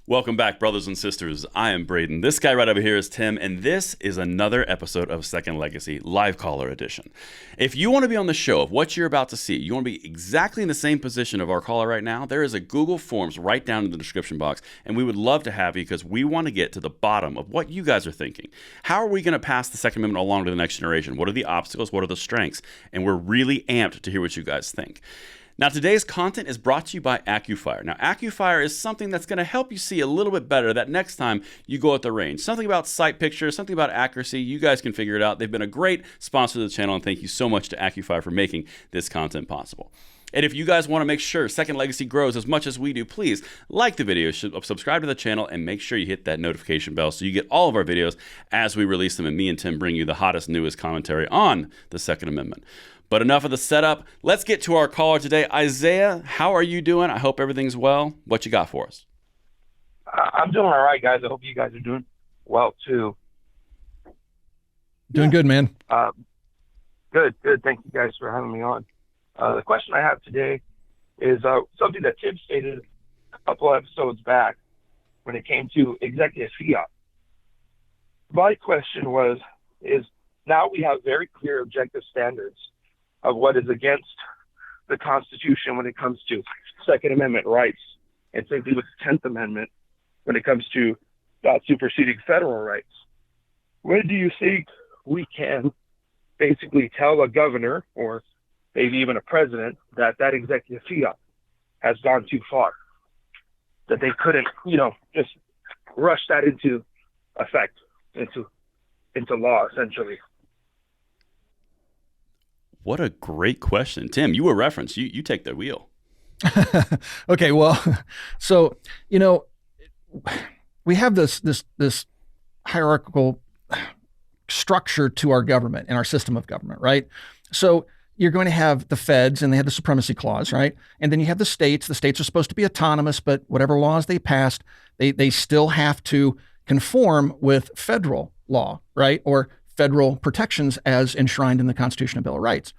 Welcome back, brothers and sisters. I am Braden. This guy right over here is Tim, and this is another episode of Second Legacy Live Caller Edition. If you want to be on the show of what you're about to see, you want to be exactly in the same position of our caller right now, there is a Google Forms right down in the description box, and we would love to have you because we want to get to the bottom of what you guys are thinking. How are we going to pass the Second Amendment along to the next generation? What are the obstacles? What are the strengths? And we're really amped to hear what you guys think. Now, today's content is brought to you by AccuFire. Now, AccuFire is something that's going to help you see a little bit better that next time you go at the range. Something about sight pictures, something about accuracy. You guys can figure it out. They've been a great sponsor of the channel, and thank you so much to AccuFire for making this content possible. And if you guys want to make sure Second Legacy grows as much as we do, please like the video, subscribe to the channel, and make sure you hit that notification bell so you get all of our videos as we release them, and me and Tim bring you the hottest, newest commentary on the Second Amendment. But enough of the setup. Let's get to our caller today. Isaiah, how are you doing? I hope everything's well. What you got for us? I'm doing all right, guys. I hope you guys are doing well, too. Doing good, man. Good. Thank you guys for having me on. The question I have today is something that Tim stated a couple of episodes back when it came to Executive Fiat. My question is now we have very clear objective standards of what is against the Constitution when it comes to Second Amendment rights, and same thing with the 10th Amendment when it comes to superseding federal rights. When do you think we can basically tell a governor or maybe even a president that Executive Fiat has gone too far, that they couldn't, just rush that into effect, into law, essentially? What a great question. Tim, you were referenced. You take the wheel. Okay, well, so, we have this hierarchical structure to our government and our system of government, right? So you're going to have the feds, and they have the supremacy clause, right? And then you have the states. The states are supposed to be autonomous, but whatever laws they passed, they still have to conform with federal law, right? Or federal protections as enshrined in the Constitution and Bill of Rights.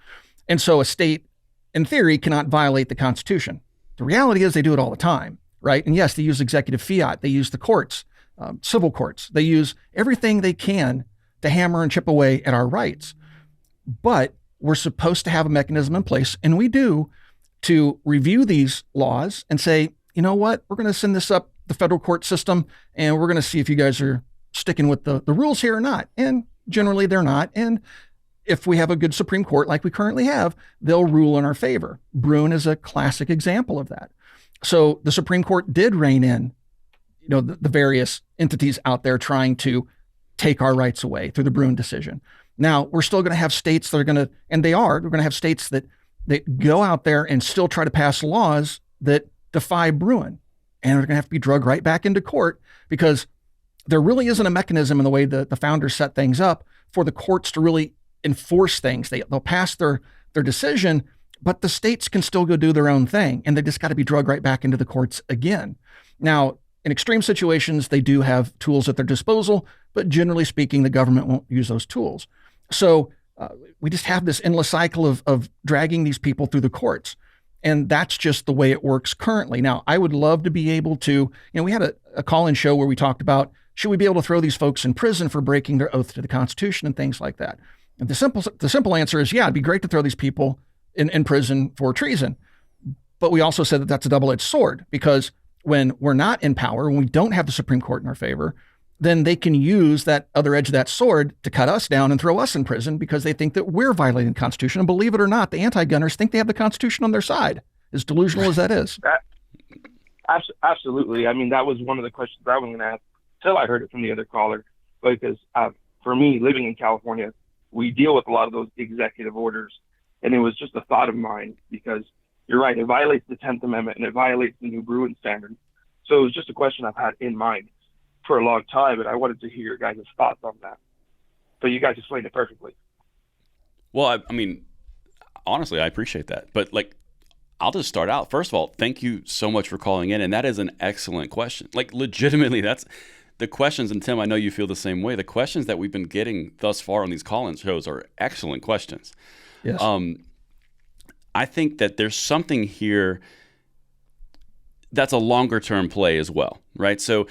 And so a state, in theory, cannot violate the Constitution. The reality is they do it all the time, right? And yes, they use executive fiat. They use the courts, civil courts. They use everything they can to hammer and chip away at our rights. But we're supposed to have a mechanism in place, and we do, to review these laws and say, you know what, we're going to send this up the federal court system, and we're going to see if you guys are sticking with the rules here or not. And generally they're not. And if we have a good Supreme Court like we currently have, they'll rule in our favor. Bruen is a classic example of that. So the Supreme Court did rein in, the various entities out there trying to take our rights away through the Bruen decision. Now, we're still going to have states that are going to, and we're going to have states that go out there and still try to pass laws that defy Bruen. And they're going to have to be drugged right back into court because there really isn't a mechanism in the way the founders set things up for the courts to really enforce things. They'll pass their decision, but the states can still go do their own thing, and they just got to be drugged right back into the courts again. Now, in extreme situations, they do have tools at their disposal, but generally speaking, the government won't use those tools. So we just have this endless cycle of dragging these people through the courts. And that's just the way it works currently. Now, I would love to be able to, we had a call-in show where we talked about, should we be able to throw these folks in prison for breaking their oath to the Constitution and things like that? And the simple answer is, yeah, it'd be great to throw these people in prison for treason. But we also said that that's a double-edged sword, because when we're not in power, when we don't have the Supreme Court in our favor, then they can use that other edge of that sword to cut us down and throw us in prison because they think that we're violating the Constitution. And believe it or not, the anti-gunners think they have the Constitution on their side, as delusional as that is. Absolutely. I mean, that was one of the questions I was going to ask till I heard it from the other caller, because for me, living in California, we deal with a lot of those executive orders. And it was just a thought of mine, because you're right, it violates the 10th Amendment and it violates the new Bruen standard. So it was just a question I've had in mind for a long time, and I wanted to hear your guys' thoughts on that. But you guys explained it perfectly. Well, I mean, honestly, I appreciate that. But I'll just start out. First of all, thank you so much for calling in. And that is an excellent question. Legitimately, that's the questions. And Tim, I know you feel the same way. The questions that we've been getting thus far on these call-in shows are excellent questions. Yes. I think that there's something here that's a longer term play as well, right? So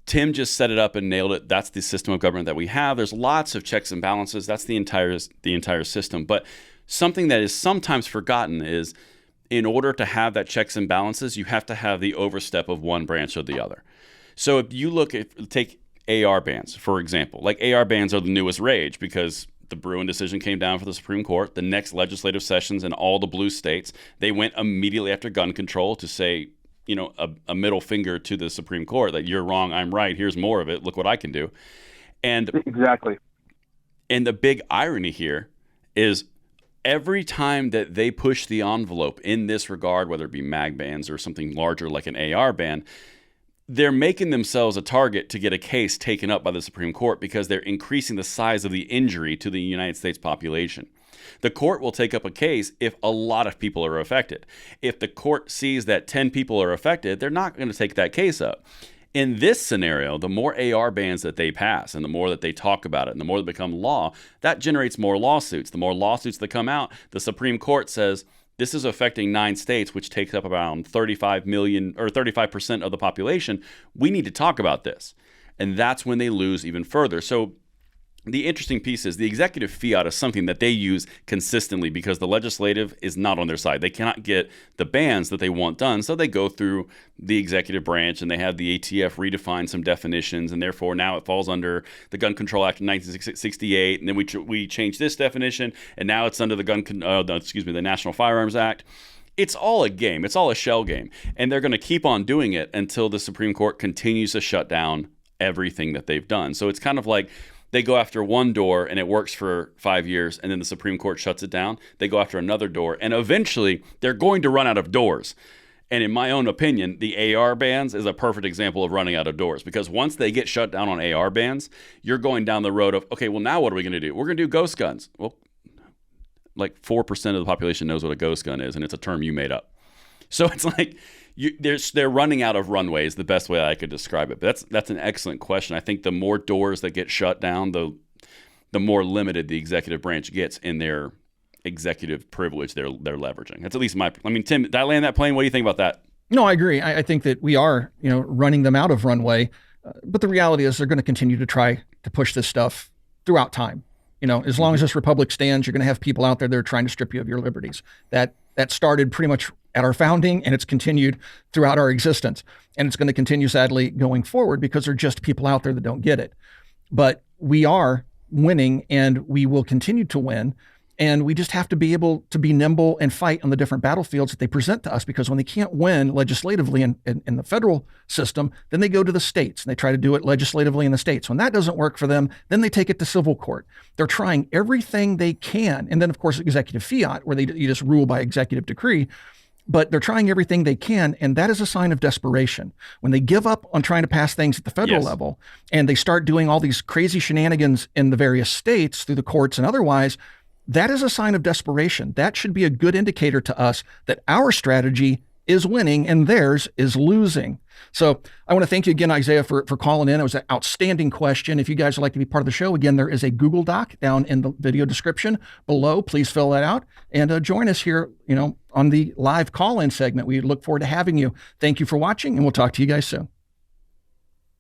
Tim just set it up and nailed it. That's the system of government that we have. There's lots of checks and balances. That's the entire system. But something that is sometimes forgotten is, in order to have that checks and balances, you have to have the overstep of one branch or the other. So if you take AR bans, for example, like AR bans are the newest rage because the Bruin decision came down for the Supreme Court. The next legislative sessions in all the blue states, they went immediately after gun control to say, a middle finger to the Supreme Court that you're wrong, I'm right, here's more of it, look what I can do. And exactly. And the big irony here is every time that they push the envelope in this regard, whether it be mag bans or something larger like an AR ban, they're making themselves a target to get a case taken up by the Supreme Court because they're increasing the size of the injury to the United States population. The court will take up a case if a lot of people are affected. If the court sees that 10 people are affected, they're not going to take that case up. In this scenario, the more AR bans that they pass and the more that they talk about it and the more they become law, that generates more lawsuits. The more lawsuits that come out, the Supreme Court says, this is affecting 9 states, which takes up around 35 million or 35% of the population. We need to talk about this. And that's when they lose even further. So the interesting piece is the executive fiat is something that they use consistently because the legislative is not on their side. They cannot get the bans that they want done, so they go through the executive branch and they have the ATF redefine some definitions, and therefore now it falls under the Gun Control Act of 1968, and then we change this definition, and now it's under the National Firearms Act. It's all a game. It's all a shell game, and they're going to keep on doing it until the Supreme Court continues to shut down everything that they've done. So it's kind of like they go after one door and it works for 5 years, and then the Supreme Court shuts it down. They go after another door, and eventually they're going to run out of doors. And in my own opinion, the AR bans is a perfect example of running out of doors, because once they get shut down on AR bans, you're going down the road of, okay, well, now what are we going to do? We're going to do ghost guns. Well, like 4% of the population knows what a ghost gun is, and it's a term you made up. So it's like they're running out of runways, the best way I could describe it. But that's an excellent question. I think the more doors that get shut down, the more limited the executive branch gets in their executive privilege they're leveraging. That's at least Tim, did I land that plane? What do you think about that? No, I agree. I think that we are, running them out of runway. But the reality is they're going to continue to try to push this stuff throughout time. As long as this republic stands, you're going to have people out there that are trying to strip you of your liberties. That started pretty much at our founding, and it's continued throughout our existence. And it's going to continue, sadly, going forward, because there are just people out there that don't get it. But we are winning, and we will continue to win. And we just have to be able to be nimble and fight on the different battlefields that they present to us, because when they can't win legislatively in the federal system, then they go to the states and they try to do it legislatively in the states. When that doesn't work for them, then they take it to civil court. They're trying everything they can. And then, of course, executive fiat, where you just rule by executive decree. But they're trying everything they can, and that is a sign of desperation. When they give up on trying to pass things at the federal level, and they start doing all these crazy shenanigans in the various states through the courts and otherwise, that is a sign of desperation. That should be a good indicator to us that our strategy is winning and theirs is losing. So I want to thank you again, Isaiah, for calling in. It was an outstanding question. If you guys would like to be part of the show, again, there is a Google Doc down in the video description below. Please fill that out and join us here, on the live call-in segment. We look forward to having you. Thank you for watching, and we'll talk to you guys soon.